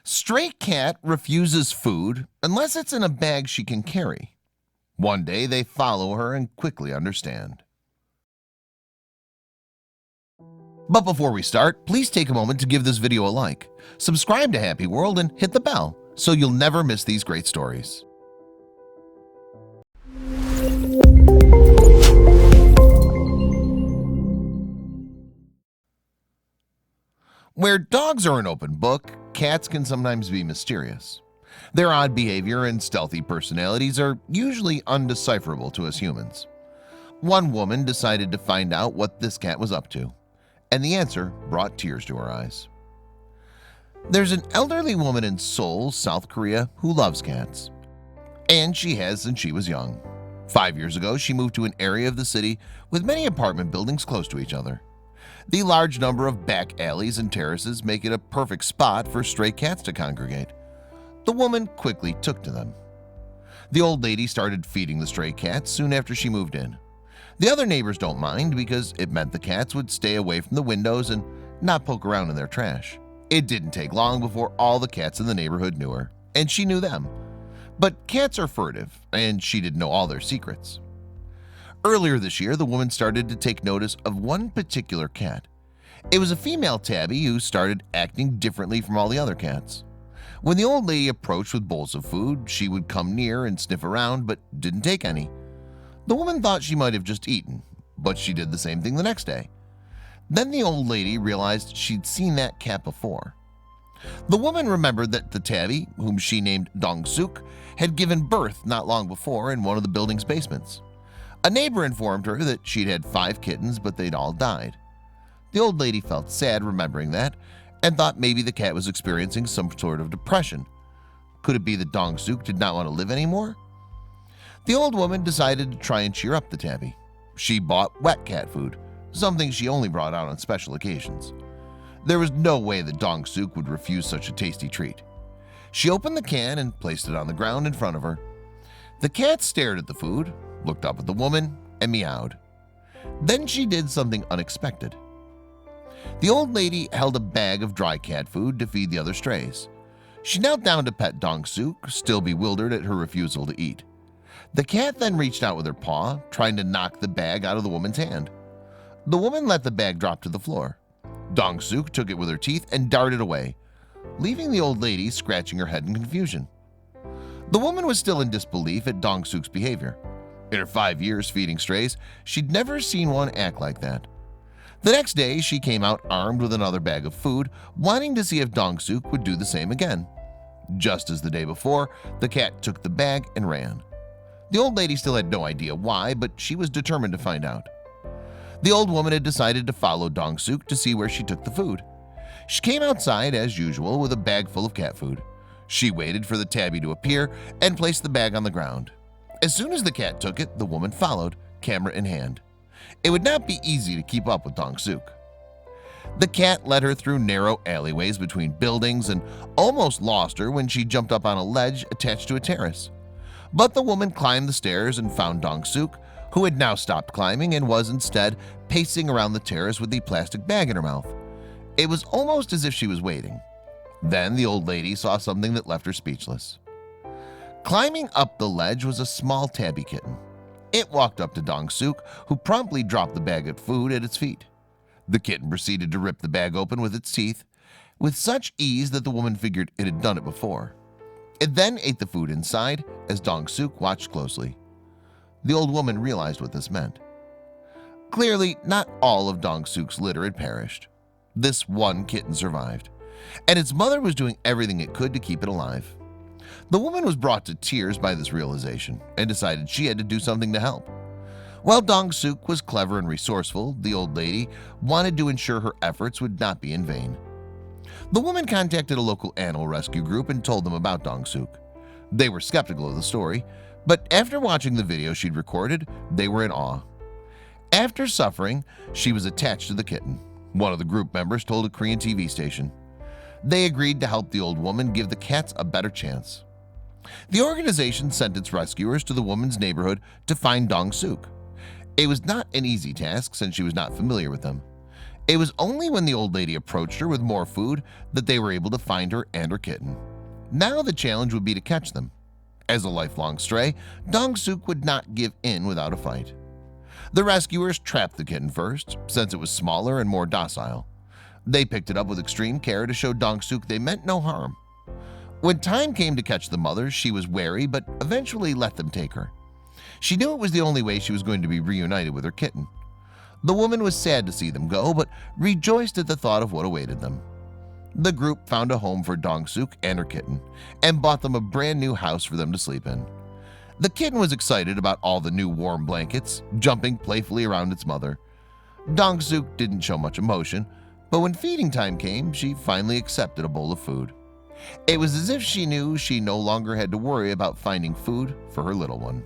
Stray cat refuses food unless it's in a bag she can carry. One day they follow her and quickly understand. But before we start, please take a moment to give this video a like, subscribe to Happy World, and hit the bell so you'll never miss these great stories. Where dogs are an open book, cats can sometimes be mysterious. Their odd behavior and stealthy personalities are usually undecipherable to us humans. One woman decided to find out what this cat was up to, and the answer brought tears to her eyes. There's an elderly woman in Seoul, South Korea, who loves cats, and she has since she was young. 5 years ago, she moved to an area of the city with many apartment buildings close to each other. The large number of back alleys and terraces make it a perfect spot for stray cats to congregate. The woman quickly took to them. The old lady started feeding the stray cats soon after she moved in. The other neighbors don't mind because it meant the cats would stay away from the windows and not poke around in their trash. It didn't take long before all the cats in the neighborhood knew her, and she knew them. But cats are furtive, and she didn't know all their secrets. Earlier this year, the woman started to take notice of one particular cat. It was a female tabby who started acting differently from all the other cats. When the old lady approached with bowls of food, she would come near and sniff around but didn't take any. The woman thought she might have just eaten, but she did the same thing the next day. Then the old lady realized she'd seen that cat before. The woman remembered that the tabby, whom she named Dong-suk, had given birth not long before in one of the building's basements. A neighbor informed her that she'd had 5 kittens, but they'd all died. The old lady felt sad remembering that and thought maybe the cat was experiencing some sort of depression. Could it be that Dong-suk did not want to live anymore? The old woman decided to try and cheer up the tabby. She bought wet cat food, something she only brought out on special occasions. There was no way that Dong-suk would refuse such a tasty treat. She opened the can and placed it on the ground in front of her. The cat stared at the food, looked up at the woman, and meowed. Then she did something unexpected. The old lady held a bag of dry cat food to feed the other strays. She knelt down to pet Dong-suk, still bewildered at her refusal to eat. The cat then reached out with her paw, trying to knock the bag out of the woman's hand. The woman let the bag drop to the floor. Dong-suk took it with her teeth and darted away, leaving the old lady scratching her head in confusion. The woman was still in disbelief at Dong-suk's behavior. In her 5 years feeding strays, she'd never seen one act like that. The next day, she came out armed with another bag of food, wanting to see if Dong-suk would do the same again. Just as the day before, the cat took the bag and ran. The old lady still had no idea why, but she was determined to find out. The old woman had decided to follow Dong-suk to see where she took the food. She came outside as usual with a bag full of cat food. She waited for the tabby to appear and placed the bag on the ground. As soon as the cat took it, the woman followed, camera in hand. It would not be easy to keep up with Dong-suk. The cat led her through narrow alleyways between buildings and almost lost her when she jumped up on a ledge attached to a terrace. But the woman climbed the stairs and found Dong-suk, who had now stopped climbing and was instead pacing around the terrace with the plastic bag in her mouth. It was almost as if she was waiting. Then the old lady saw something that left her speechless. Climbing up the ledge was a small tabby kitten. It walked up to Dong-suk, who promptly dropped the bag of food at its feet. The kitten proceeded to rip the bag open with its teeth, with such ease that the woman figured it had done it before. It then ate the food inside as Dong-suk watched closely. The old woman realized what this meant. Clearly, not all of Dong-suk's litter had perished. This one kitten survived, and its mother was doing everything it could to keep it alive. The woman was brought to tears by this realization and decided she had to do something to help. While Dong-suk was clever and resourceful, the old lady wanted to ensure her efforts would not be in vain. The woman contacted a local animal rescue group and told them about Dong-suk. They were skeptical of the story, but after watching the video she'd recorded, they were in awe. After suffering, she was attached to the kitten, one of the group members told a Korean TV station. They agreed to help the old woman give the cats a better chance. The organization sent its rescuers to the woman's neighborhood to find Dong-suk. It was not an easy task since she was not familiar with them. It was only when the old lady approached her with more food that they were able to find her and her kitten. Now the challenge would be to catch them. As a lifelong stray, Dong-suk would not give in without a fight. The rescuers trapped the kitten first, since it was smaller and more docile. They picked it up with extreme care to show Dong-suk they meant no harm. When time came to catch the mother, she was wary but eventually let them take her. She knew it was the only way she was going to be reunited with her kitten. The woman was sad to see them go, but rejoiced at the thought of what awaited them. The group found a home for Dong-suk and her kitten and bought them a brand new house for them to sleep in. The kitten was excited about all the new warm blankets, jumping playfully around its mother. Dong-suk didn't show much emotion, but when feeding time came, she finally accepted a bowl of food. It was as if she knew she no longer had to worry about finding food for her little one.